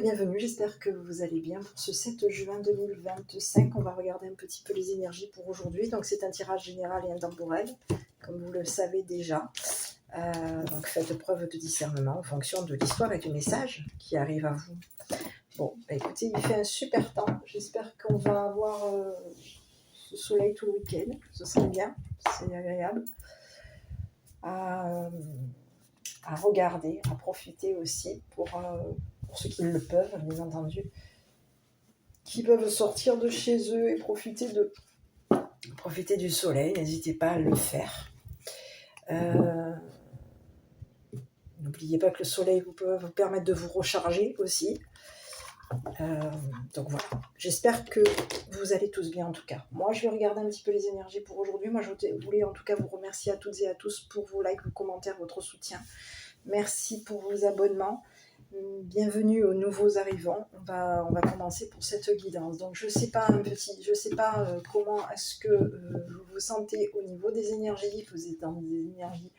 Bienvenue, j'espère que vous allez bien. Pour ce 7 juin 2025, on va regarder un petit peu les énergies pour aujourd'hui. Donc c'est un tirage général et intemporel, comme vous le savez déjà. Donc faites preuve de discernement en fonction de l'histoire et du message qui arrive à vous. Bon, bah écoutez, il fait un super temps. J'espère qu'on va avoir ce soleil tout le week-end. Ce serait bien, c'est agréable à regarder, à profiter aussi pour ceux qui le peuvent, bien entendu, qui peuvent sortir de chez eux et profiter du soleil. N'hésitez pas à le faire. N'oubliez pas que le soleil peut vous permettre de vous recharger aussi. Donc voilà, j'espère que vous allez tous bien en tout cas. Moi, je vais regarder un petit peu les énergies pour aujourd'hui. Moi, je voulais en tout cas vous remercier à toutes et à tous pour vos likes, vos commentaires, votre soutien. Merci pour vos abonnements. Bienvenue aux nouveaux arrivants. On va commencer pour cette guidance. Donc je sais pas comment est-ce que vous vous sentez au niveau des énergies. Vous êtes dans des énergies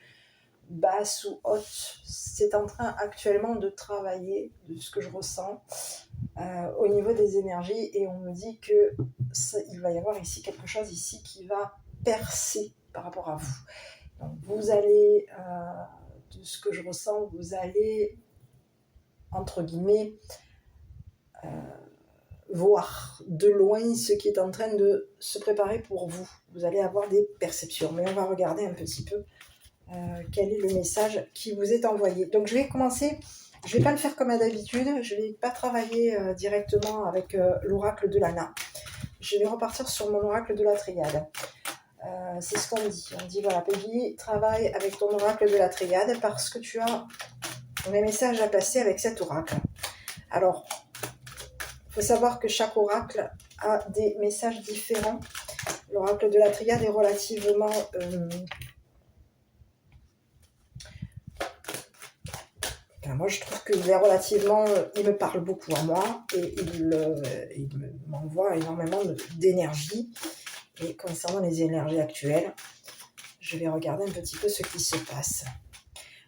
basses ou hautes. C'est en train actuellement de travailler, de ce que je ressens, au niveau des énergies, et on me dit que il va y avoir ici quelque chose ici qui va percer par rapport à vous. Donc vous allez, de ce que je ressens, vous allez entre guillemets voir de loin ce qui est en train de se préparer pour vous. Vous allez avoir des perceptions, mais on va regarder un petit peu quel est le message qui vous est envoyé. Donc je vais commencer, je ne vais pas le faire comme d'habitude, je ne vais pas travailler directement avec l'oracle de l'Anna. Je vais repartir sur mon oracle de la Triade. C'est ce qu'on dit. On dit voilà, Peggy, travaille avec ton oracle de la Triade parce que tu as des messages à passer avec cet oracle. Alors, il faut savoir que chaque oracle a des messages différents. L'oracle de la Triade est relativement moi je trouve qu'il est relativement, il me parle beaucoup à moi et il m'envoie énormément d'énergie. Et concernant les énergies actuelles, je vais regarder un petit peu ce qui se passe.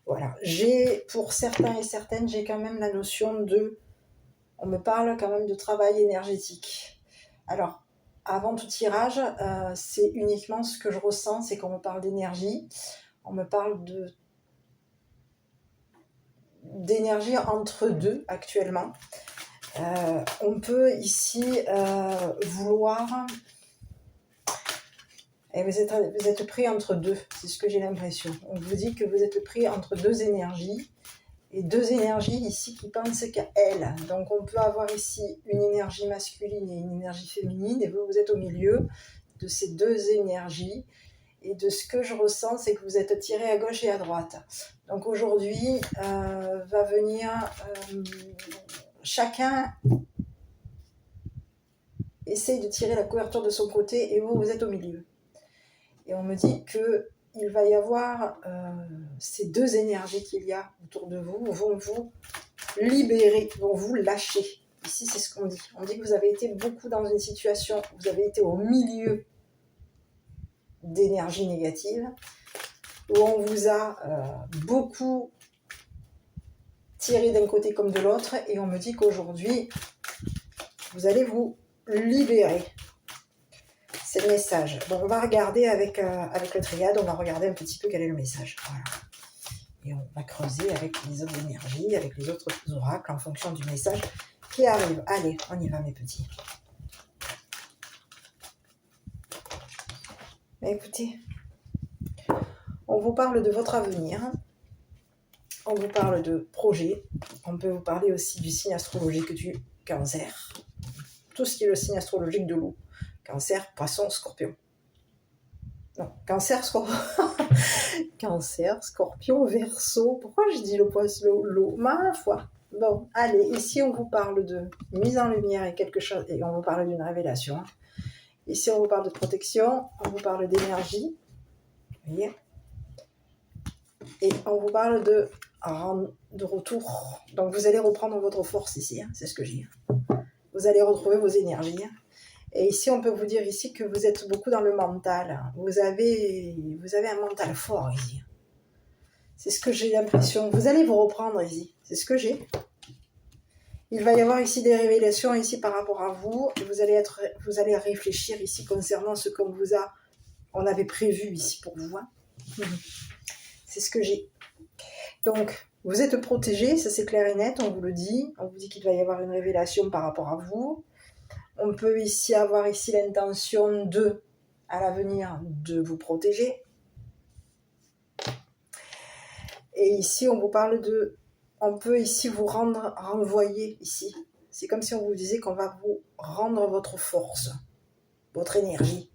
Voilà, pour certains et certaines, j'ai quand même la notion on me parle quand même de travail énergétique. Alors, avant tout tirage, c'est uniquement ce que je ressens, c'est qu'on me parle d'énergie, on me parle d'énergie entre deux actuellement. On peut ici vouloir... Et vous êtes pris entre deux, c'est ce que j'ai l'impression. On vous dit que vous êtes pris entre deux énergies, et deux énergies ici qui pensent qu'à elles. Donc on peut avoir ici une énergie masculine et une énergie féminine, et vous êtes au milieu de ces deux énergies. Et de ce que je ressens, c'est que vous êtes tirés à gauche et à droite. Donc aujourd'hui, va venir chacun essaye de tirer la couverture de son côté, et vous êtes au milieu. Et on me dit qu'il va y avoir ces deux énergies qu'il y a autour de vous vont vous libérer, vont vous lâcher. Ici, c'est ce qu'on dit. On dit que vous avez été beaucoup dans une situation, vous avez été au milieu d'énergie négative, où on vous a beaucoup tiré d'un côté comme de l'autre, et on me dit qu'aujourd'hui, vous allez vous libérer. C'est le message. Bon, on va regarder avec le triade, on va regarder un petit peu quel est le message. Voilà. Et on va creuser avec les autres énergies, avec les autres oracles, en fonction du message qui arrive. Allez, on y va mes petits. Écoutez, on vous parle de votre avenir, on vous parle de projets, on peut vous parler aussi du signe astrologique du Cancer, tout ce qui est le signe astrologique de l'eau. Cancer, Poisson, Scorpion. Non, Cancer, Scorpion. Cancer, Scorpion, Verseau. Pourquoi je dis le poisson, l'eau? Ma foi. Bon, allez, ici on vous parle de mise en lumière et quelque chose, et on vous parle d'une révélation. Ici on vous parle de protection, on vous parle d'énergie. Vous voyez? Et on vous parle de retour. Donc vous allez reprendre votre force ici, hein, c'est ce que j'ai. Vous allez retrouver vos énergies. Et ici, on peut vous dire ici que vous êtes beaucoup dans le mental. Vous avez un mental fort ici. C'est ce que j'ai l'impression. Vous allez vous reprendre ici. C'est ce que j'ai. Il va y avoir ici des révélations ici par rapport à vous. Et vous allez réfléchir ici concernant ce on avait prévu ici pour vous. Hein. C'est ce que j'ai. Donc, vous êtes protégé, ça c'est clair et net, on vous le dit. On vous dit qu'il va y avoir une révélation par rapport à vous. On peut ici avoir ici l'intention à l'avenir, de vous protéger. Et ici, on vous parle on peut ici vous renvoyer ici. C'est comme si on vous disait qu'on va vous rendre votre force, votre énergie.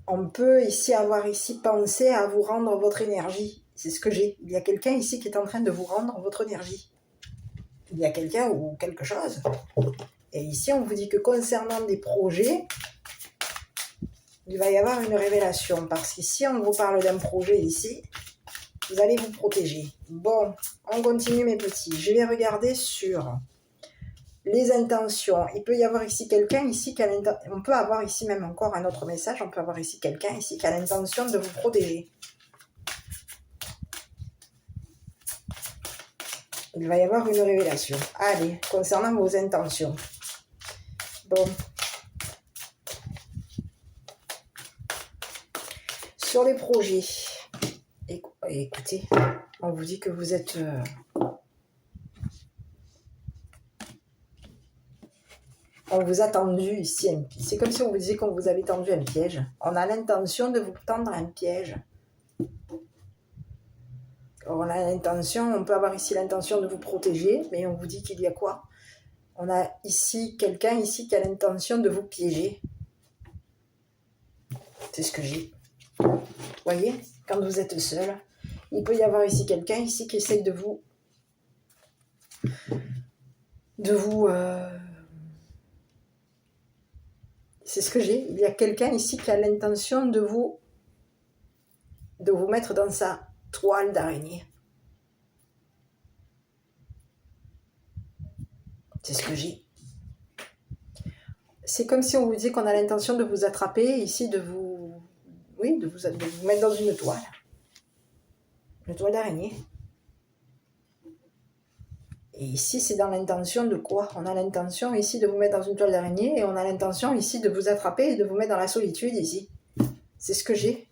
On peut ici avoir ici pensé à vous rendre votre énergie. C'est ce que j'ai. Il y a quelqu'un ici qui est en train de vous rendre votre énergie. Il y a quelqu'un ou quelque chose. Et ici, on vous dit que concernant des projets, il va y avoir une révélation. Parce qu'ici, on vous parle d'un projet ici. Vous allez vous protéger. Bon, on continue mes petits. Je vais regarder sur les intentions. Il peut y avoir ici quelqu'un ici qui a l'intention. On peut avoir ici même encore un autre message. On peut avoir ici quelqu'un ici qui a l'intention de vous protéger. Il va y avoir une révélation. Allez, concernant vos intentions. Bon. Sur les projets. Écoutez, on vous dit que vous êtes... On vous a tendu ici un piège. C'est comme si on vous disait qu'on vous avait tendu un piège. On a l'intention de vous tendre un piège. On a l'intention, on peut avoir ici l'intention de vous protéger, mais on vous dit qu'il y a quoi? On a ici quelqu'un ici qui a l'intention de vous piéger. C'est ce que j'ai. Vous voyez, quand vous êtes seul, il peut y avoir ici quelqu'un ici qui essaye de vous... C'est ce que j'ai. Il y a quelqu'un ici qui a l'intention de vous mettre dans sa toile d'araignée. C'est ce que j'ai. C'est comme si on vous disait qu'on a l'intention de vous attraper ici, de vous mettre dans une toile. Une toile d'araignée. Et ici, c'est dans l'intention de quoi? On a l'intention ici de vous mettre dans une toile d'araignée et on a l'intention ici de vous attraper et de vous mettre dans la solitude ici. C'est ce que j'ai.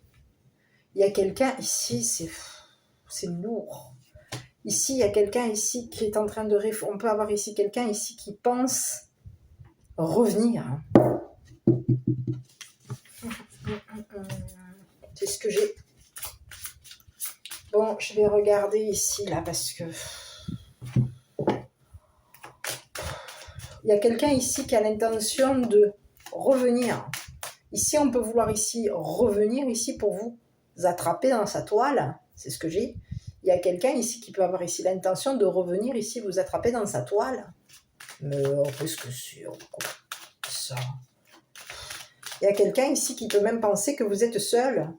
Il y a quelqu'un ici, c'est lourd. Ici, il y a quelqu'un ici qui est en train de réfléchir. On peut avoir ici quelqu'un ici qui pense revenir. C'est ce que j'ai. Bon, je vais regarder ici, là, parce que... Il y a quelqu'un ici qui a l'intention de revenir. Ici, on peut vouloir ici revenir ici pour vous attraper dans sa toile. C'est ce que j'ai. Il y a quelqu'un ici qui peut avoir ici l'intention de revenir ici vous attraper dans sa toile. Mais qu'est-ce que c'est ça? Il y a quelqu'un ici qui peut même penser que vous êtes seul.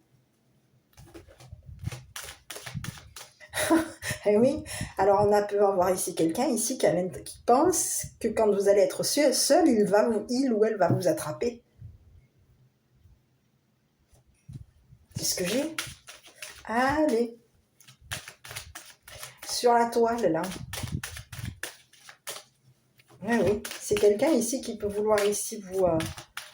Eh oui, alors on peut avoir ici quelqu'un ici qui pense que quand vous allez être seul, il ou elle va vous attraper. C'est ce que j'ai. Allez. Sur la toile, là. Eh oui, c'est quelqu'un ici qui peut vouloir ici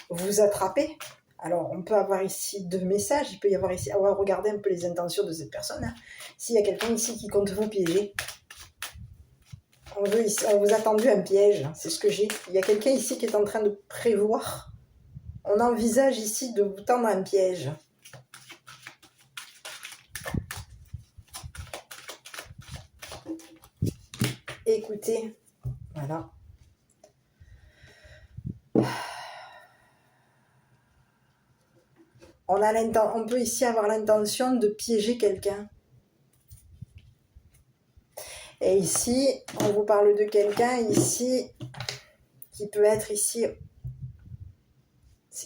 vous attraper. Alors, on peut avoir ici deux messages. Il peut y avoir ici... On va regarder un peu les intentions de cette personne. Hein. S'il y a quelqu'un ici qui compte vous piéger. On vous a tendu un piège. C'est ce que j'ai. Il y a quelqu'un ici qui est en train de prévoir. On envisage ici de vous tendre un piège. Écoutez. Voilà. On peut ici avoir l'intention de piéger quelqu'un. Et ici, on vous parle de quelqu'un ici qui peut être ici.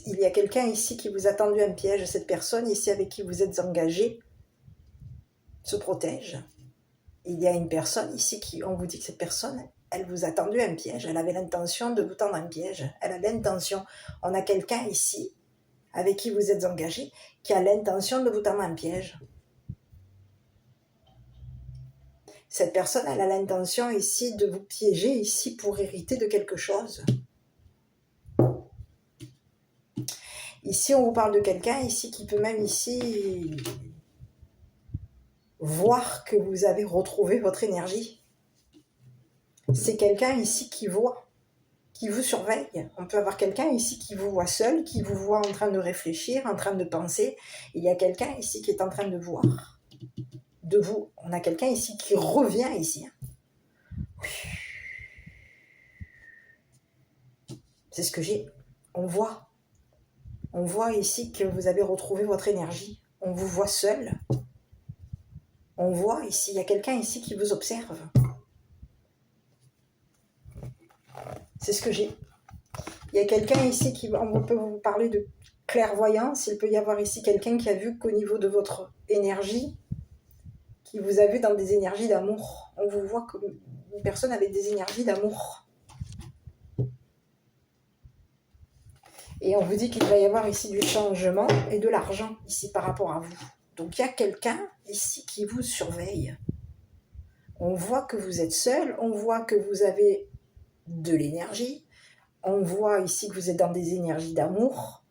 Il y a quelqu'un ici qui vous a tendu un piège. Cette personne ici avec qui vous êtes engagé se protège. Il y a une personne ici on vous dit que cette personne, elle vous a tendu un piège. Elle avait l'intention de vous tendre un piège. Elle a l'intention. On a quelqu'un ici avec qui vous êtes engagé qui a l'intention de vous tendre un piège. Cette personne, elle a l'intention ici de vous piéger ici pour hériter de quelque chose. Ici, on vous parle de quelqu'un ici qui peut même ici voir que vous avez retrouvé votre énergie. C'est quelqu'un ici qui voit, qui vous surveille. On peut avoir quelqu'un ici qui vous voit seul, qui vous voit en train de réfléchir, en train de penser. Il y a quelqu'un ici qui est en train de voir. De vous. On a quelqu'un ici qui revient ici. C'est ce que j'ai. On voit. On voit ici que vous avez retrouvé votre énergie. On vous voit seul. On voit ici, il y a quelqu'un ici qui vous observe. C'est ce que j'ai. Il y a quelqu'un ici qui, on peut vous parler de clairvoyance. Il peut y avoir ici quelqu'un qui a vu qu'au niveau de votre énergie, qui vous a vu dans des énergies d'amour. On vous voit comme une personne avec des énergies d'amour. Et on vous dit qu'il va y avoir ici du changement et de l'argent ici par rapport à vous. Donc il y a quelqu'un ici qui vous surveille. On voit que vous êtes seul, on voit que vous avez de l'énergie, on voit ici que vous êtes dans des énergies d'amour,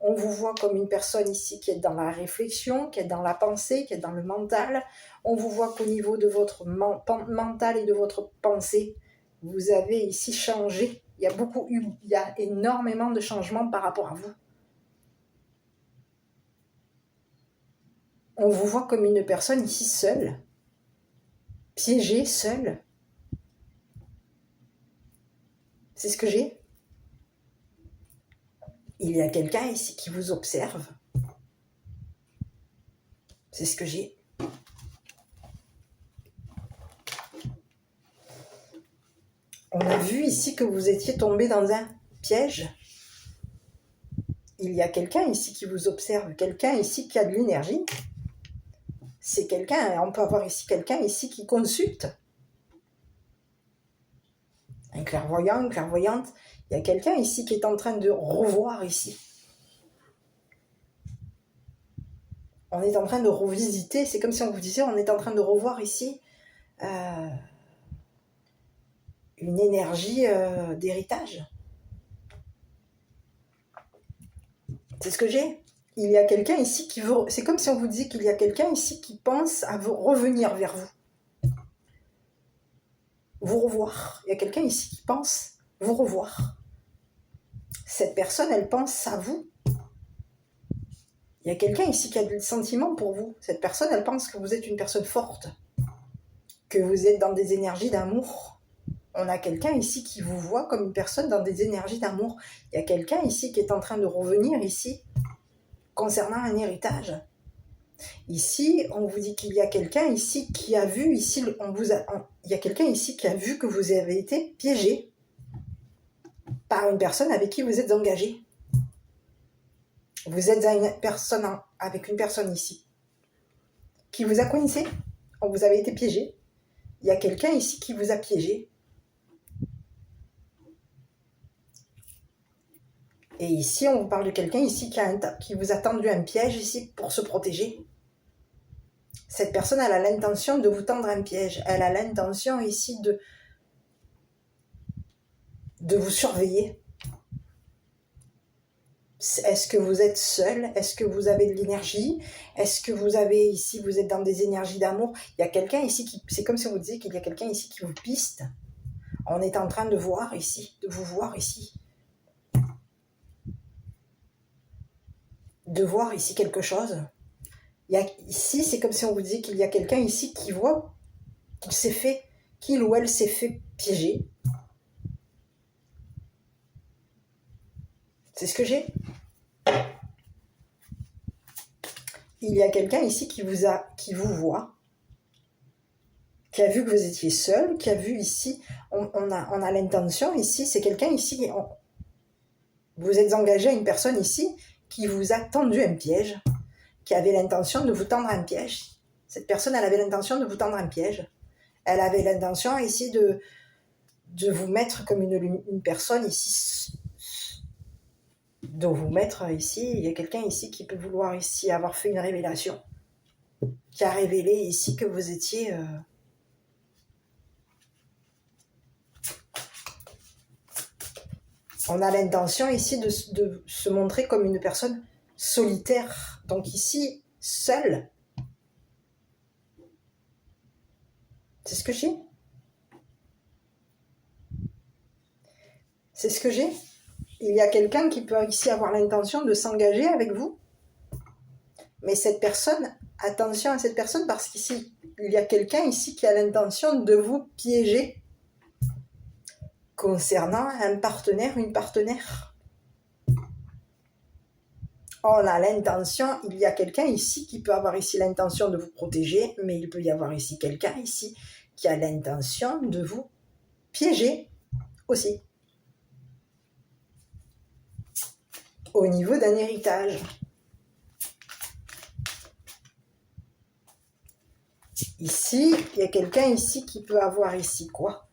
on vous voit comme une personne ici qui est dans la réflexion, qui est dans la pensée, qui est dans le mental. On vous voit qu'au niveau de votre mental et de votre pensée, vous avez ici changé. Il y a énormément de changements par rapport à vous. On vous voit comme une personne ici seule, piégée, seule. C'est ce que j'ai. Il y a quelqu'un ici qui vous observe. C'est ce que j'ai. On a vu ici que vous étiez tombé dans un piège. Il y a quelqu'un ici qui vous observe, quelqu'un ici qui a de l'énergie. C'est quelqu'un, on peut avoir ici quelqu'un ici qui consulte. Un clairvoyant, une clairvoyante. Il y a quelqu'un ici qui est en train de revoir ici. On est en train de revisiter, c'est comme si on vous disait, on est en train de revoir ici une énergie d'héritage. C'est ce que j'ai. Il y a quelqu'un ici qui veut... C'est comme si on vous disait qu'il y a quelqu'un ici qui pense à revenir vers vous. Vous revoir. Il y a quelqu'un ici qui pense vous revoir. Cette personne, elle pense à vous. Il y a quelqu'un ici qui a des sentiments pour vous. Cette personne, elle pense que vous êtes une personne forte. Que vous êtes dans des énergies d'amour. On a quelqu'un ici qui vous voit comme une personne dans des énergies d'amour. Il y a quelqu'un ici qui est en train de revenir ici concernant un héritage. Ici, on vous dit qu'il y a quelqu'un ici qui a vu, ici, il y a quelqu'un ici qui a vu que vous avez été piégé par une personne avec qui vous êtes engagé. Vous êtes avec une personne ici qui vous a coincé, vous avez été piégé. Il y a quelqu'un ici qui vous a piégé. Et ici, on vous parle de quelqu'un ici qui vous a tendu un piège ici pour se protéger. Cette personne, elle a l'intention de vous tendre un piège. Elle a l'intention ici de vous surveiller. Est-ce que vous êtes seul? Est-ce que vous avez de l'énergie? Est-ce que vous êtes dans des énergies d'amour? Il y a quelqu'un ici c'est comme si on vous disait qu'il y a quelqu'un ici qui vous piste. On est en train de voir ici, de vous voir ici. De voir ici quelque chose. Ici, c'est comme si on vous disait qu'il y a quelqu'un ici qui voit qu'il ou elle s'est fait piéger. C'est ce que j'ai. Il y a quelqu'un ici qui vous voit, qui a vu que vous étiez seul, qui a vu ici, on a l'intention ici, c'est quelqu'un ici, vous êtes engagé à une personne ici qui vous a tendu un piège, qui avait l'intention de vous tendre un piège. Cette personne, elle avait l'intention de vous tendre un piège. Elle avait l'intention ici de vous mettre comme une personne ici, de vous mettre ici. Il y a quelqu'un ici qui peut vouloir ici avoir fait une révélation, qui a révélé ici que vous étiez On a l'intention ici de se montrer comme une personne solitaire. Donc ici, seule. C'est ce que j'ai. C'est ce que j'ai. Il y a quelqu'un qui peut ici avoir l'intention de s'engager avec vous. Mais cette personne, attention à cette personne parce qu'ici, il y a quelqu'un ici qui a l'intention de vous piéger concernant un partenaire, une partenaire. On a l'intention, il y a quelqu'un ici qui peut avoir ici l'intention de vous protéger, mais il peut y avoir ici quelqu'un ici qui a l'intention de vous piéger aussi. Au niveau d'un héritage. Ici, il y a quelqu'un ici qui peut avoir ici quoi?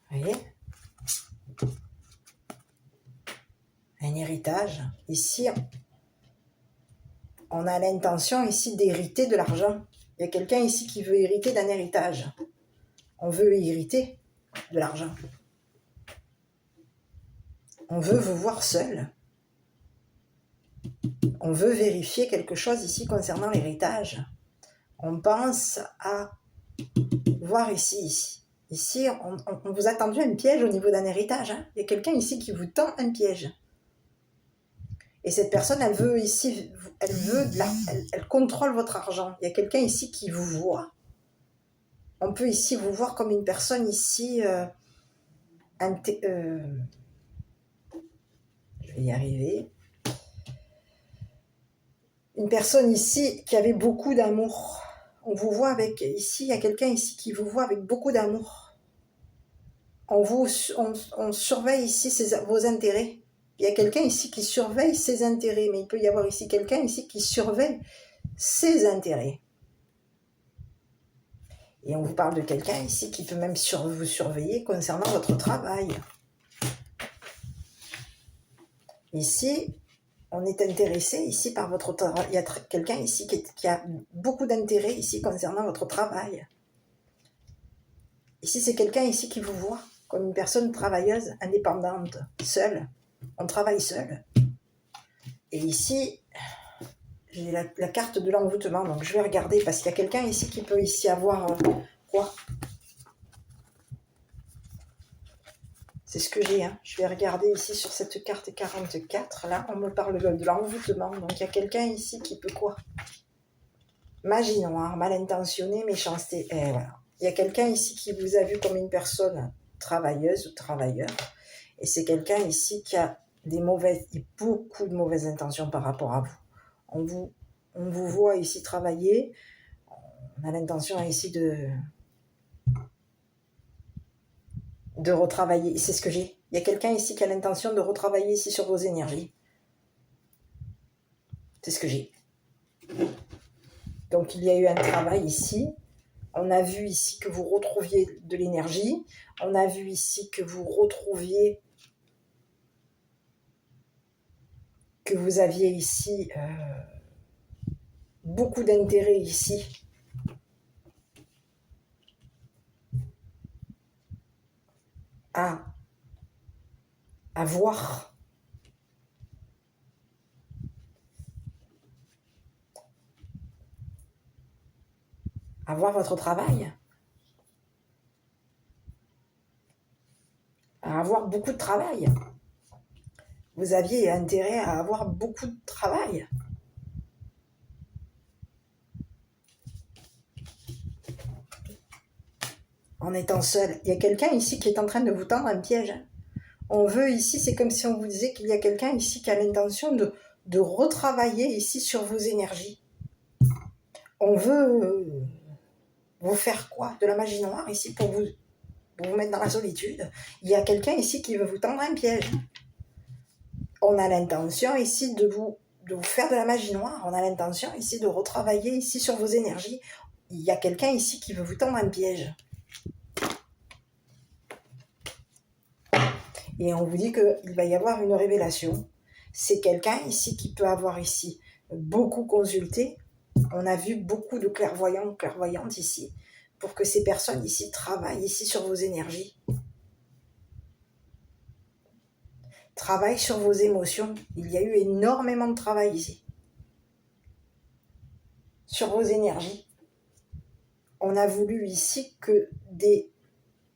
Vous voyez? Un héritage. Ici, on a l'intention ici d'hériter de l'argent. Il y a quelqu'un ici qui veut hériter d'un héritage. On veut hériter de l'argent. On veut vous voir seul. On veut vérifier quelque chose ici concernant l'héritage. On pense à voir ici. Ici, on vous a tendu un piège au niveau d'un héritage. Hein. Il y a quelqu'un ici qui vous tend un piège. Et cette personne, elle veut ici, elle contrôle votre argent. Il y a quelqu'un ici qui vous voit. On peut ici vous voir comme une personne ici, je vais y arriver. Une personne ici qui avait beaucoup d'amour. On vous voit avec, ici, il y a quelqu'un ici qui vous voit avec beaucoup d'amour. On surveille ici vos intérêts. Il y a quelqu'un ici qui surveille ses intérêts, mais il peut y avoir ici quelqu'un ici qui surveille ses intérêts. Et on vous parle de quelqu'un ici qui peut même vous surveiller concernant votre travail. Ici, on est intéressé ici par votre travail. Il y a quelqu'un ici qui a beaucoup d'intérêt ici concernant votre travail. Ici, c'est quelqu'un ici qui vous voit comme une personne travailleuse, indépendante, seule. On travaille seul. Et ici, j'ai la carte de l'envoûtement, donc je vais regarder parce qu'il y a quelqu'un ici qui peut ici avoir quoi? C'est ce que j'ai. Hein. Je vais regarder ici sur cette carte 44. Là, on me parle de l'envoûtement. Donc, il y a quelqu'un ici qui peut quoi? Magie noire, mal intentionnée, méchanceté. Et voilà. Il y a quelqu'un ici qui vous a vu comme une personne travailleuse ou travailleur. Et c'est quelqu'un ici qui a beaucoup de mauvaises intentions par rapport à vous. On vous voit ici travailler. On a l'intention ici de retravailler. C'est ce que j'ai. Il y a quelqu'un ici qui a l'intention de retravailler ici sur vos énergies. C'est ce que j'ai. Donc, il y a eu un travail ici. On a vu ici que vous retrouviez de l'énergie. On a vu ici que vous retrouviez, que vous aviez ici beaucoup d'intérêt ici. À voir votre travail, à avoir beaucoup de travail. Vous aviez intérêt à avoir beaucoup de travail. En étant seul. Il y a quelqu'un ici qui est en train de vous tendre un piège. On veut ici, c'est comme si on vous disait qu'il y a quelqu'un ici qui a l'intention de retravailler ici sur vos énergies. On veut vous faire quoi? De la magie noire ici pour vous mettre dans la solitude. Il y a quelqu'un ici qui veut vous tendre un piège. On a l'intention ici de vous faire de la magie noire. On a l'intention ici de retravailler ici sur vos énergies. Il y a quelqu'un ici qui veut vous tendre un piège. Et on vous dit qu'il va y avoir une révélation. C'est quelqu'un ici qui peut avoir ici beaucoup consulté. On a vu beaucoup de clairvoyants, clairvoyantes ici, pour que ces personnes ici travaillent ici sur vos énergies. Travail sur vos émotions. Il y a eu énormément de travail ici. Sur vos énergies. On a voulu ici que des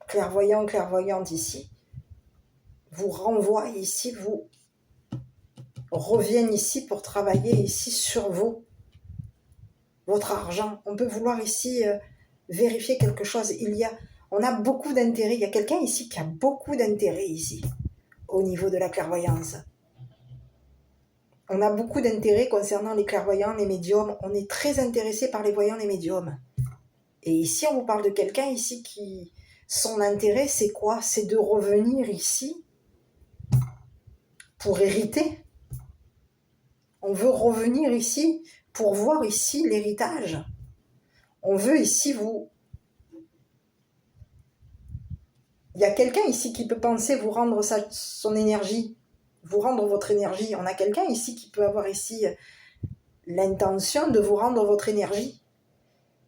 clairvoyants, clairvoyantes ici vous renvoient ici, vous reviennent ici pour travailler ici sur votre argent. On peut vouloir ici vérifier quelque chose. On a beaucoup d'intérêt. Il y a quelqu'un ici qui a beaucoup d'intérêt ici, au niveau de la clairvoyance. On a beaucoup d'intérêt concernant les clairvoyants, les médiums. On est très intéressé par les voyants, les médiums. Et ici, on vous parle de quelqu'un ici qui... Son intérêt, c'est quoi? C'est de revenir ici pour hériter. On veut revenir ici pour voir ici l'héritage. On veut ici vous... Il y a quelqu'un ici qui peut penser vous rendre son énergie, vous rendre votre énergie. On a quelqu'un ici qui peut avoir ici l'intention de vous rendre votre énergie.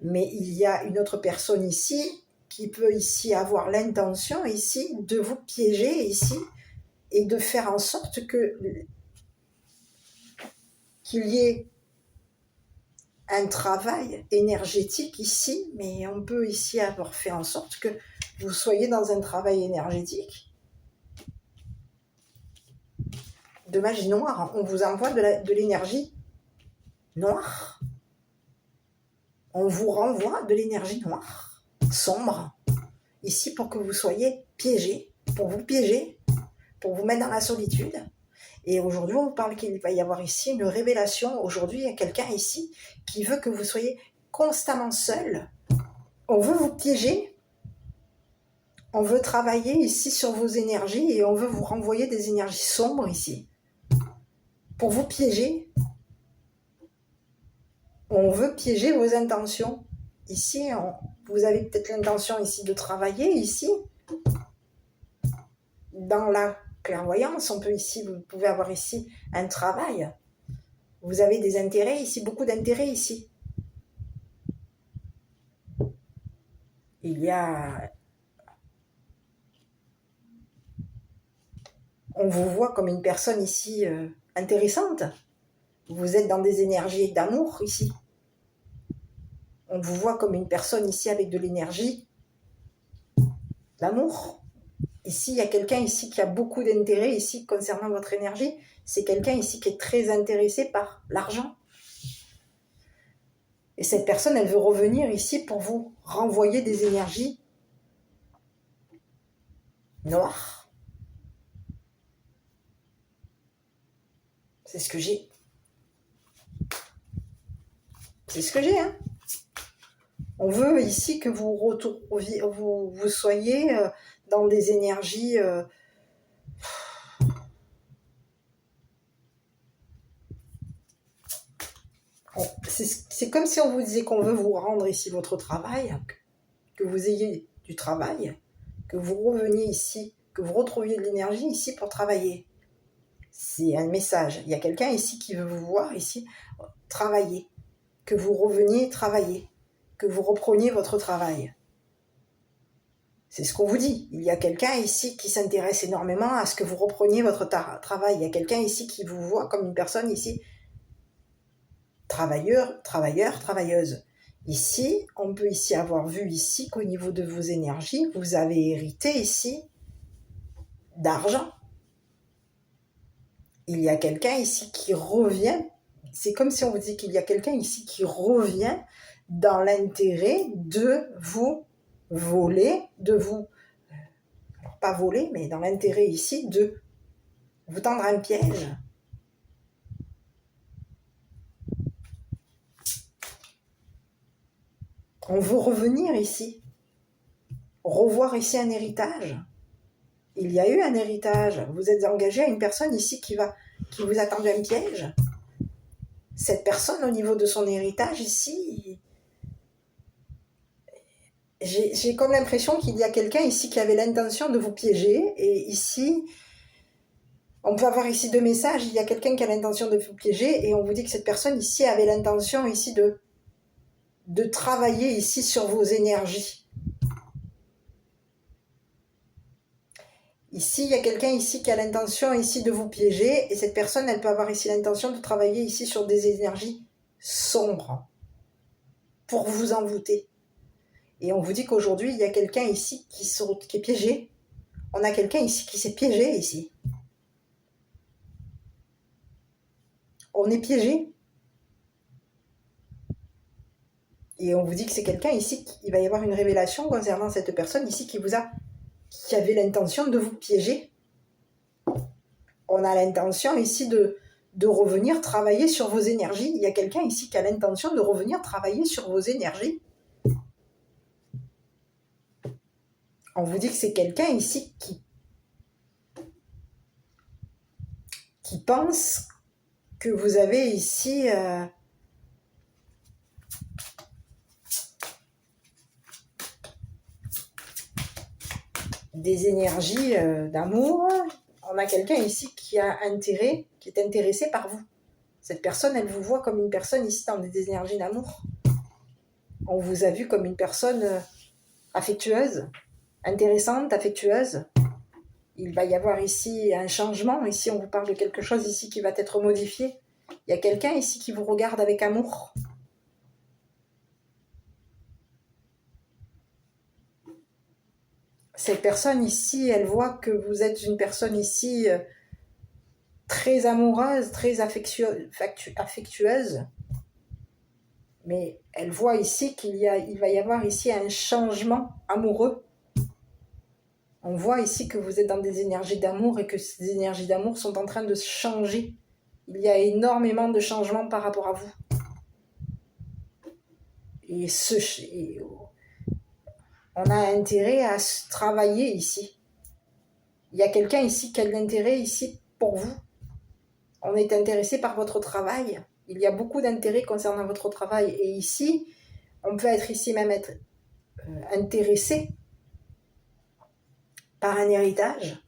Mais il y a une autre personne ici qui peut ici avoir l'intention ici de vous piéger ici et de faire en sorte qu'il y ait un travail énergétique ici, mais on peut ici avoir fait en sorte que vous soyez dans un travail énergétique de magie noire. On vous envoie de l'énergie noire. On vous renvoie de l'énergie noire, sombre, ici pour que vous soyez piégés, pour vous piéger, pour vous mettre dans la solitude. Et aujourd'hui, on vous parle qu'il va y avoir ici une révélation. Aujourd'hui, il y a quelqu'un ici qui veut que vous soyez constamment seul. On veut vous piéger. On veut travailler ici sur vos énergies et on veut vous renvoyer des énergies sombres ici. Pour vous piéger. On veut piéger vos intentions. Ici, vous avez peut-être l'intention ici de travailler ici. Dans la clairvoyance, vous pouvez avoir ici un travail. Vous avez des intérêts ici, beaucoup d'intérêts ici. Il y a... On vous voit comme une personne ici intéressante. Vous êtes dans des énergies d'amour ici. On vous voit comme une personne ici avec de l'énergie d'amour. Ici, il y a quelqu'un ici qui a beaucoup d'intérêt ici concernant votre énergie. C'est quelqu'un ici qui est très intéressé par l'argent. Et cette personne, elle veut revenir ici pour vous renvoyer des énergies noires. C'est ce que j'ai. C'est ce que j'ai, hein. On veut ici que vous soyez dans des énergies... C'est comme si on vous disait qu'on veut vous rendre ici votre travail, que vous ayez du travail, que vous reveniez ici, que vous retrouviez de l'énergie ici pour travailler. C'est un message. Il y a quelqu'un ici qui veut vous voir ici travailler, que vous reveniez travailler, que vous repreniez votre travail. C'est ce qu'on vous dit. Il y a quelqu'un ici qui s'intéresse énormément à ce que vous repreniez votre travail. Il y a quelqu'un ici qui vous voit comme une personne ici travailleur, travailleuse. Ici, on peut ici avoir vu ici qu'au niveau de vos énergies, vous avez hérité ici d'argent. Il y a quelqu'un ici qui revient. C'est comme si on vous dit qu'il y a quelqu'un ici qui revient dans l'intérêt de vous voler, alors pas voler, mais dans l'intérêt ici de vous tendre un piège. On veut revenir ici, revoir ici un héritage. Il y a eu un héritage. Vous êtes engagé à une personne ici qui vous a tendu un piège. Cette personne, au niveau de son héritage ici, j'ai comme l'impression qu'il y a quelqu'un ici qui avait l'intention de vous piéger. Et ici, on peut avoir ici deux messages. Il y a quelqu'un qui a l'intention de vous piéger et on vous dit que cette personne ici avait l'intention ici de travailler ici sur vos énergies. Ici, il y a quelqu'un ici qui a l'intention ici de vous piéger, et cette personne, elle peut avoir ici l'intention de travailler ici sur des énergies sombres pour vous envoûter. Et on vous dit qu'aujourd'hui, il y a quelqu'un ici qui est piégé. On a quelqu'un ici qui s'est piégé ici. On est piégé. Et on vous dit que c'est quelqu'un ici, il va y avoir une révélation concernant cette personne ici qui avait l'intention de vous piéger. On a l'intention ici de revenir travailler sur vos énergies. Il y a quelqu'un ici qui a l'intention de revenir travailler sur vos énergies. On vous dit que c'est quelqu'un ici qui pense que vous avez ici des énergies d'amour. On a quelqu'un ici qui a intérêt, qui est intéressé par vous. Cette personne, elle vous voit comme une personne ici dans des énergies d'amour. On vous a vu comme une personne affectueuse, intéressante, affectueuse. Il va y avoir ici un changement. Ici, on vous parle de quelque chose ici qui va être modifié. Il y a quelqu'un ici qui vous regarde avec amour. Cette personne ici, elle voit que vous êtes une personne ici très amoureuse, très affectueuse. Mais elle voit ici il va y avoir ici un changement amoureux. On voit ici que vous êtes dans des énergies d'amour et que ces énergies d'amour sont en train de changer. Il y a énormément de changements par rapport à vous. Et on a intérêt à travailler ici. Il y a quelqu'un ici qui a de l'intérêt ici pour vous. On est intéressé par votre travail. Il y a beaucoup d'intérêt concernant votre travail. Et ici, on peut être ici même intéressé par un héritage.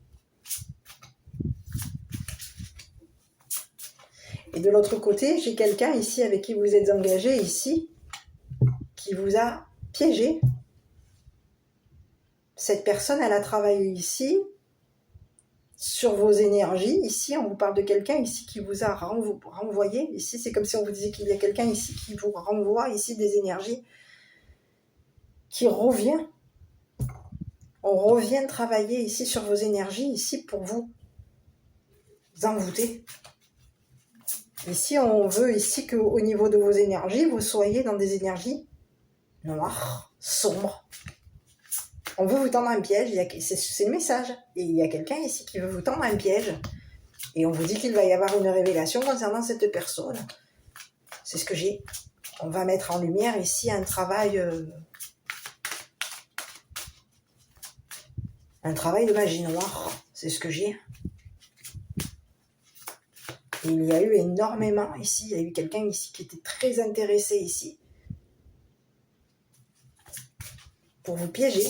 Et de l'autre côté, j'ai quelqu'un ici avec qui vous êtes engagé ici, qui vous a piégé. Cette personne, elle a travaillé ici sur vos énergies. Ici, on vous parle de quelqu'un ici qui vous a renvoyé. Ici, c'est comme si on vous disait qu'il y a quelqu'un ici qui vous renvoie ici des énergies qui revient. On revient travailler ici sur vos énergies, ici pour vous envoûter. Ici, on veut ici qu'au niveau de vos énergies, vous soyez dans des énergies noires, sombres. On veut vous tendre un piège, c'est le message. Et il y a quelqu'un ici qui veut vous tendre un piège. Et on vous dit qu'il va y avoir une révélation concernant cette personne. C'est ce que j'ai. On va mettre en lumière ici un travail de magie noire. C'est ce que j'ai. Et il y a eu énormément ici. Il y a eu quelqu'un ici qui était très intéressé ici pour vous piéger.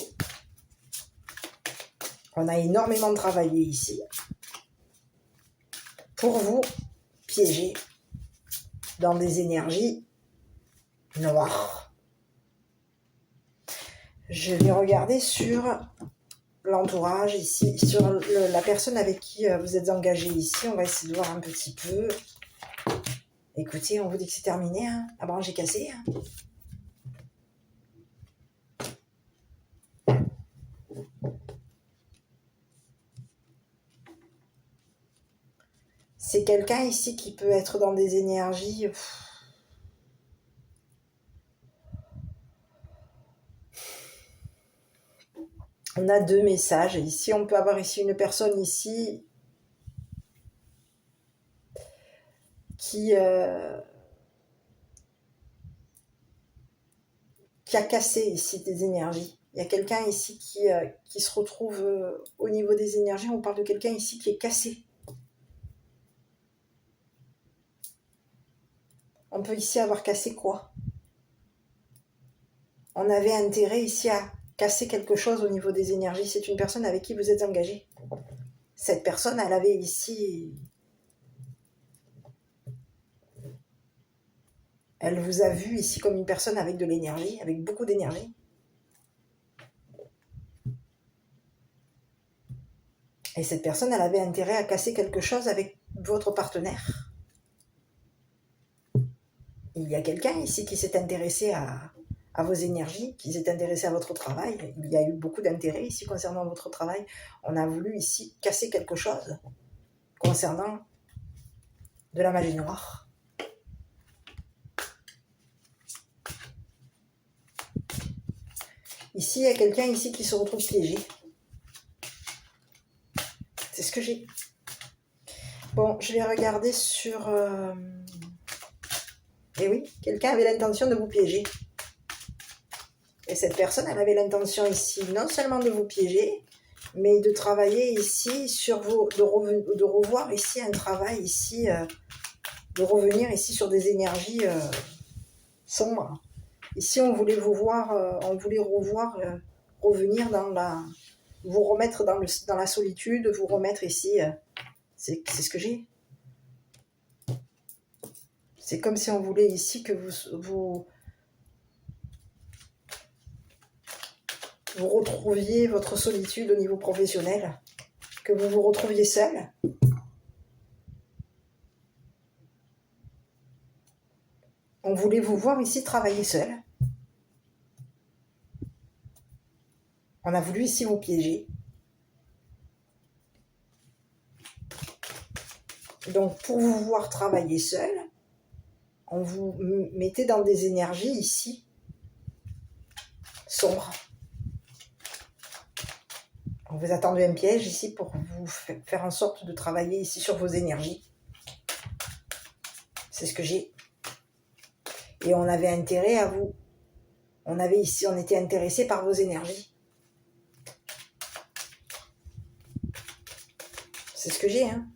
On a énormément travaillé ici pour vous piéger dans des énergies noires. Je vais regarder sur l'entourage ici, sur la personne avec qui vous êtes engagé ici. On va essayer de voir un petit peu. Écoutez, on vous dit que c'est terminé. Hein. La branche est cassée. Hein. C'est quelqu'un ici qui peut être dans des énergies... On a deux messages. Ici, on peut avoir ici une personne ici qui a cassé ici des énergies. Il y a quelqu'un ici qui se retrouve au niveau des énergies. On parle de quelqu'un ici qui est cassé. On peut ici avoir cassé quoi? On avait intérêt ici à casser quelque chose au niveau des énergies. C'est une personne avec qui vous êtes engagé. Cette personne, elle avait ici... Elle vous a vu ici comme une personne avec de l'énergie, avec beaucoup d'énergie. Et cette personne, elle avait intérêt à casser quelque chose avec votre partenaire. Il y a quelqu'un ici qui s'est intéressé à vos énergies, qui s'est intéressé à votre travail. Il y a eu beaucoup d'intérêt ici concernant votre travail. On a voulu ici casser quelque chose concernant de la magie noire. Ici, il y a quelqu'un ici qui se retrouve piégé. C'est ce que j'ai. Bon, je vais regarder sur... Eh oui, quelqu'un avait l'intention de vous piéger. Et cette personne, elle avait l'intention ici non seulement de vous piéger, mais de travailler ici sur vos... de revoir ici un travail ici, de revenir ici sur des énergies sombres. Ici, on voulait vous voir, on voulait revenir dans la... vous remettre dans la solitude, vous remettre ici... c'est ce que j'ai. C'est comme si on voulait ici que vous retrouviez votre solitude au niveau professionnel, que vous vous retrouviez seul. On voulait vous voir ici travailler seul. On a voulu ici vous piéger. Donc pour vous voir travailler seul, on vous mettait dans des énergies ici sombres. On vous a tendu un piège ici pour vous faire en sorte de travailler ici sur vos énergies. C'est ce que j'ai. Et on avait intérêt à vous. On était intéressé par vos énergies. C'est ce que j'ai, hein.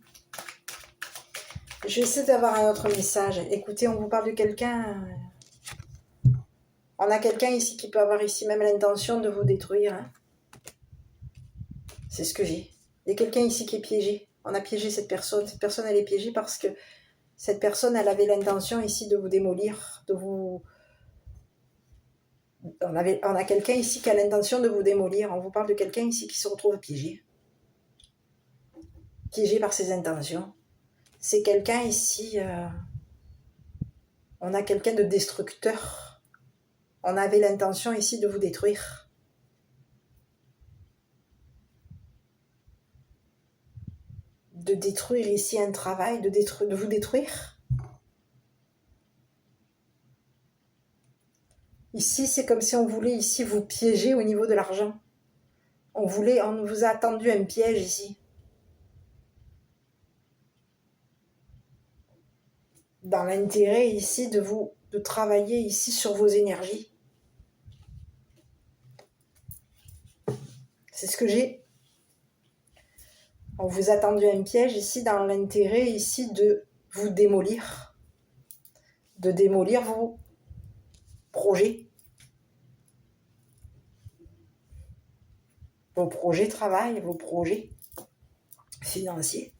Je vais essayer d'avoir un autre message. Écoutez, on vous parle de quelqu'un... On a quelqu'un ici qui peut avoir ici même l'intention de vous détruire, hein. C'est ce que j'ai. Il y a quelqu'un ici qui est piégé. On a piégé cette personne. Cette personne, elle est piégée parce que cette personne, elle avait l'intention ici de vous démolir, de vous... On a quelqu'un ici qui a l'intention de vous démolir. On vous parle de quelqu'un ici qui se retrouve piégé. Piégé par ses intentions. C'est quelqu'un ici... On a quelqu'un de destructeur. On avait l'intention ici de vous détruire. De détruire ici un travail, de vous détruire. Ici, c'est comme si on voulait ici vous piéger au niveau de l'argent. On vous a tendu un piège ici. Dans l'intérêt ici de travailler ici sur vos énergies. C'est ce que j'ai. On vous a tendu un piège ici dans l'intérêt ici de vous démolir. De démolir vos projets. Vos projets travail, vos projets financiers.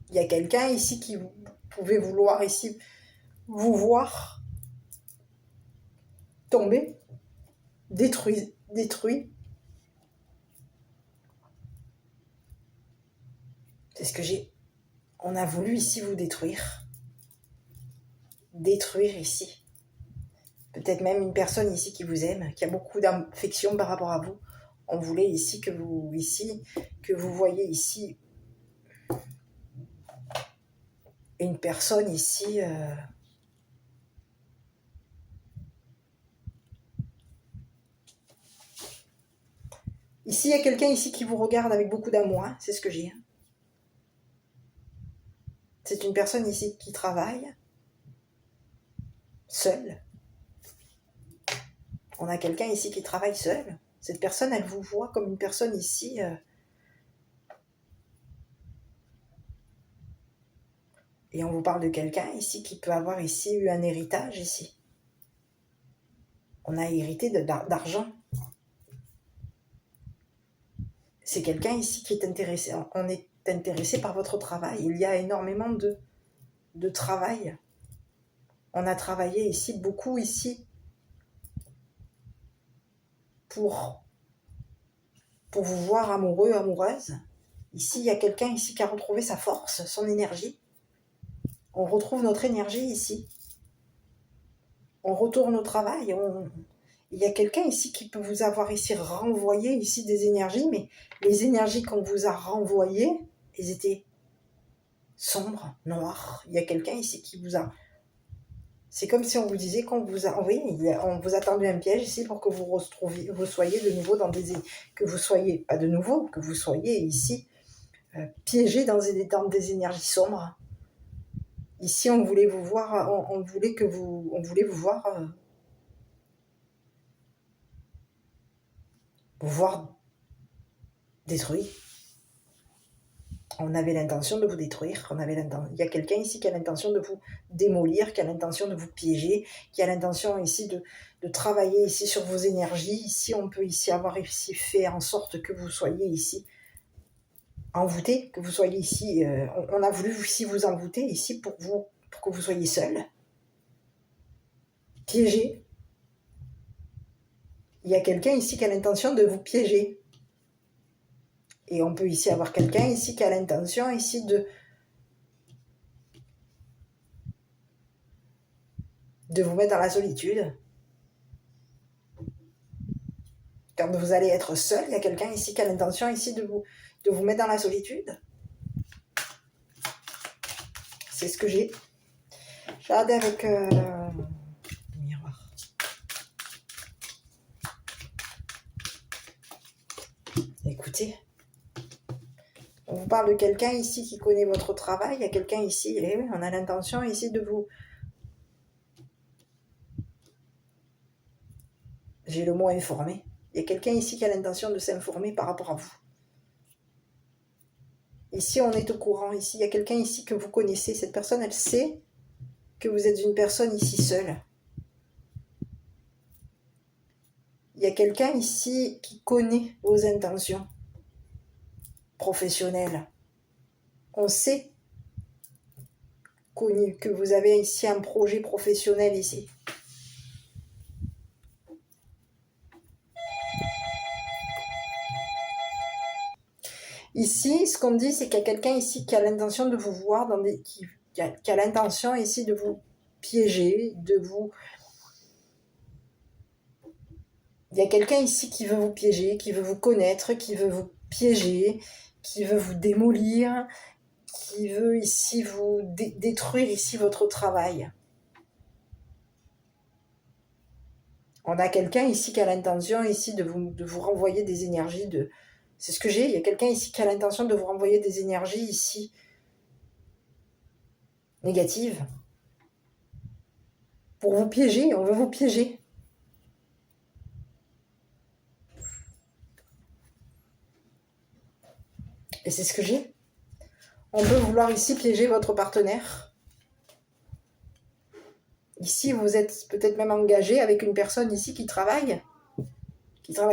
Il y a quelqu'un ici qui pouvait vouloir ici vous voir tomber, détruit. C'est ce que j'ai. On a voulu ici vous détruire. Détruire ici. Peut-être même une personne ici qui vous aime, qui a beaucoup d'affection par rapport à vous. On voulait ici que vous voyez ici une personne ici ici, il y a quelqu'un ici qui vous regarde avec beaucoup d'amour, hein, c'est ce que j'ai. C'est une personne ici qui travaille seule. On a quelqu'un ici qui travaille seul. Cette personne, elle vous voit comme une personne ici... Et on vous parle de quelqu'un ici qui peut avoir ici eu un héritage ici. On a hérité d'argent. C'est quelqu'un ici qui est intéressé. On est intéressé par votre travail. Il y a énormément de travail. On a travaillé ici, beaucoup ici, pour pour vous voir amoureux, amoureuse. Ici, il y a quelqu'un ici qui a retrouvé sa force, son énergie. On retrouve notre énergie ici. On retourne au travail. Il y a quelqu'un ici qui peut vous avoir ici renvoyé ici des énergies, mais les énergies qu'on vous a renvoyées, elles étaient sombres, noires. Il y a quelqu'un ici qui vous a... C'est comme si on vous disait qu'on vous a... Oui, on vous a tendu un piège ici pour que vous soyez de nouveau dans des... Que vous soyez, pas de nouveau, que vous soyez ici piégé dans des énergies sombres. Ici, on voulait vous voir, on voulait vous voir détruit. On avait l'intention de vous détruire. Il y a quelqu'un ici qui a l'intention de vous démolir, qui a l'intention de vous piéger, qui a l'intention ici de travailler ici sur vos énergies. Ici, on peut ici avoir ici fait en sorte que vous soyez ici envoûté, que vous soyez ici... on a voulu ici vous envoûter ici pour que vous soyez seul, piégé. Il y a quelqu'un ici qui a l'intention de vous piéger. Et on peut ici avoir quelqu'un ici qui a l'intention ici de vous mettre dans la solitude. Quand vous allez être seul, il y a quelqu'un ici qui a l'intention ici de vous mettre dans la solitude. C'est ce que j'ai. J'ai regardé avec le miroir. Écoutez, on vous parle de quelqu'un ici qui connaît votre travail. Il y a quelqu'un ici, et oui, on a l'intention ici de vous... J'ai le mot informer. Il y a quelqu'un ici qui a l'intention de s'informer par rapport à vous. Ici, on est au courant. Ici, il y a quelqu'un ici que vous connaissez. Cette personne, elle sait que vous êtes une personne ici seule. Il y a quelqu'un ici qui connaît vos intentions professionnelles. On sait que vous avez ici un projet professionnel ici. Ici, ce qu'on me dit, c'est qu'il y a quelqu'un ici qui a l'intention de vous voir qui a l'intention ici de vous piéger, de vous... Il y a quelqu'un ici qui veut vous piéger, qui veut vous connaître, qui veut vous piéger, qui veut vous démolir, qui veut ici vous détruire ici votre travail. On a quelqu'un ici qui a l'intention ici de vous renvoyer des énergies de... C'est ce que j'ai, il y a quelqu'un ici qui a l'intention de vous renvoyer des énergies ici négatives. Pour vous piéger, on veut vous piéger. Et c'est ce que j'ai. On peut vouloir ici piéger votre partenaire. Ici, vous êtes peut-être même engagé avec une personne ici qui travaille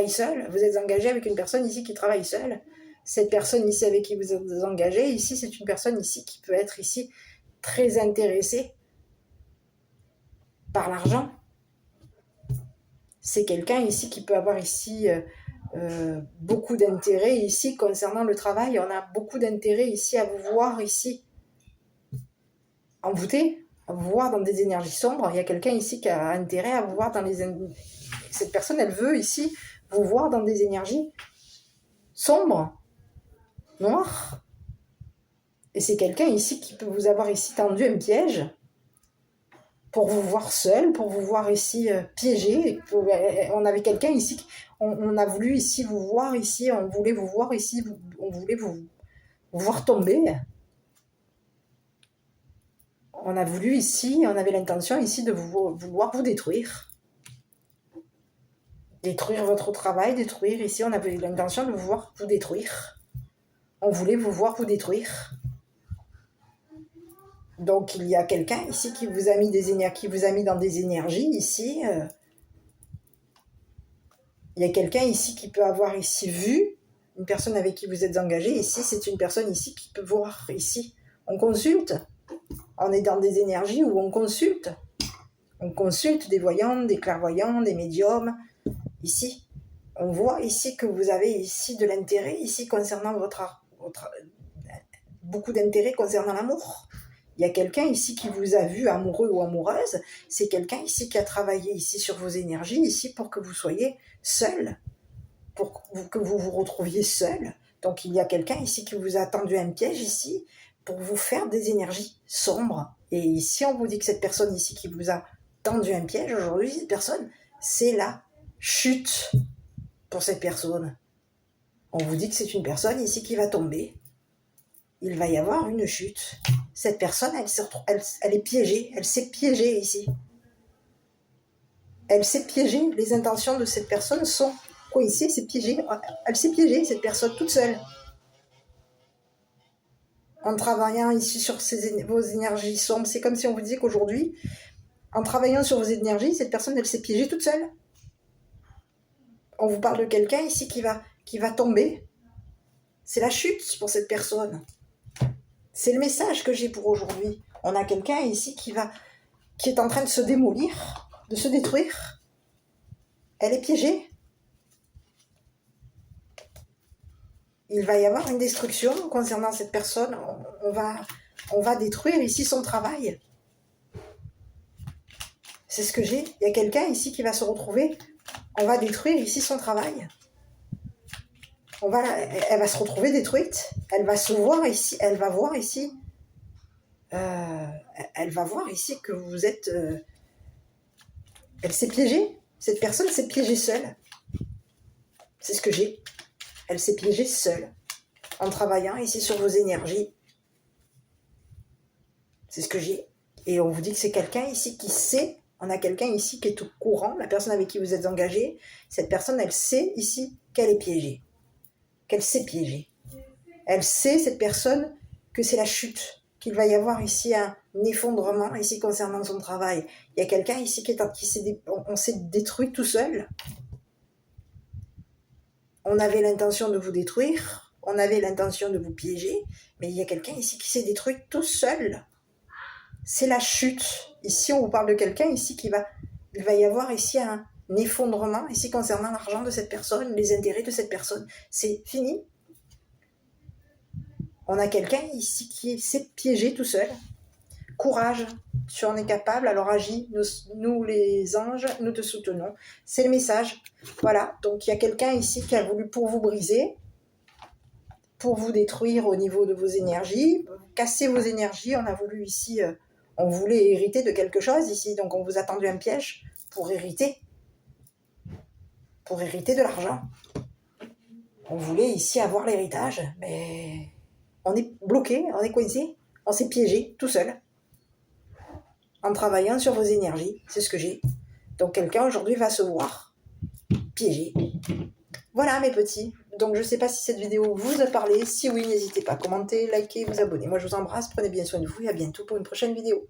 seule. Vous êtes engagé avec une personne ici qui travaille seule. Cette personne ici avec qui vous êtes engagé, ici, c'est une personne ici qui peut être ici très intéressée par l'argent. C'est quelqu'un ici qui peut avoir ici beaucoup d'intérêt ici concernant le travail. On a beaucoup d'intérêt ici à vous voir ici envoûté, à vous voir dans des énergies sombres. Il y a quelqu'un ici qui a intérêt à vous voir dans les... Cette personne, elle veut ici vous voir dans des énergies sombres, noires. Et c'est quelqu'un ici qui peut vous avoir ici tendu un piège pour vous voir seul, pour vous voir ici piégé. On avait quelqu'un ici, on a voulu ici vous voir ici, on voulait vous voir ici, on voulait vous voir tomber. On a voulu ici, on avait l'intention ici de vouloir vous détruire. Détruire votre travail, détruire ici, on avait l'intention de vouloir vous détruire. On voulait vous voir vous détruire. Donc il y a quelqu'un ici qui vous a mis dans des énergies ici. Il y a quelqu'un ici qui peut avoir ici vu une personne avec qui vous êtes engagé. Ici, c'est une personne ici qui peut voir ici. On consulte. On est dans des énergies où on consulte. On consulte des voyants, des clairvoyants, des médiums. Ici, On voit ici que vous avez ici de l'intérêt, ici concernant beaucoup d'intérêt concernant l'amour. Il y a quelqu'un ici qui vous a vu amoureux ou amoureuse. C'est quelqu'un ici qui a travaillé ici sur vos énergies, ici pour que vous soyez seul, pour que vous vous retrouviez seul. Donc il y a quelqu'un ici qui vous a tendu un piège ici pour vous faire des énergies sombres. Et ici on vous dit que cette personne ici qui vous a tendu un piège aujourd'hui, cette personne, c'est la chute pour cette personne. On vous dit que c'est une personne ici qui va tomber. Il va y avoir une chute. Cette personne, elle est piégée. Elle s'est piégée ici. Elle s'est piégée. Les intentions de cette personne sont... Quoi ici, c'est piégé. Elle s'est piégée, cette personne, toute seule. En travaillant ici sur vos énergies sombres, c'est comme si on vous disait qu'aujourd'hui, en travaillant sur vos énergies, cette personne, elle s'est piégée toute seule. On vous parle de quelqu'un ici qui va tomber. C'est la chute pour cette personne. C'est le message que j'ai pour aujourd'hui. On a quelqu'un ici qui est en train de se démolir, de se détruire. Elle est piégée. Il va y avoir une destruction concernant cette personne. On va détruire ici son travail. C'est ce que j'ai. Il y a quelqu'un ici qui va se retrouver. On va détruire ici son travail. Elle va se retrouver détruite. Elle va se voir ici. Elle va voir ici. Elle va voir ici que vous êtes... elle s'est piégée. Cette personne s'est piégée seule. C'est ce que j'ai. Elle s'est piégée seule. En travaillant ici sur vos énergies. C'est ce que j'ai. Et on vous dit que c'est quelqu'un ici qui sait. On a quelqu'un ici qui est au courant. La personne avec qui vous êtes engagé. Cette personne, elle sait ici qu'elle est piégée. Qu'elle s'est piégée. Elle sait, cette personne, que c'est la chute, qu'il va y avoir ici un effondrement ici concernant son travail. Il y a quelqu'un ici on s'est détruit tout seul. On avait l'intention de vous détruire, on avait l'intention de vous piéger, mais il y a quelqu'un ici qui s'est détruit tout seul. C'est la chute. Ici, on vous parle de quelqu'un ici il va y avoir ici un effondrement ici concernant l'argent de cette personne, les intérêts de cette personne. C'est fini. On a quelqu'un ici qui s'est piégé tout seul. Courage, tu en es capable, alors agis. Nous les anges, nous te soutenons. C'est le message. Voilà, donc il y a quelqu'un ici qui a voulu pour vous briser, pour vous détruire au niveau de vos énergies, casser vos énergies. On a voulu ici, on voulait hériter de quelque chose ici, donc on vous a tendu un piège pour hériter de l'argent. On voulait ici avoir l'héritage, mais on est bloqué, on est coincé, on s'est piégé tout seul. En travaillant sur vos énergies, c'est ce que j'ai. Donc quelqu'un aujourd'hui va se voir piégé. Voilà mes petits. Donc je ne sais pas si cette vidéo vous a parlé. Si oui, n'hésitez pas à commenter, liker, vous abonner. Moi je vous embrasse, prenez bien soin de vous et à bientôt pour une prochaine vidéo.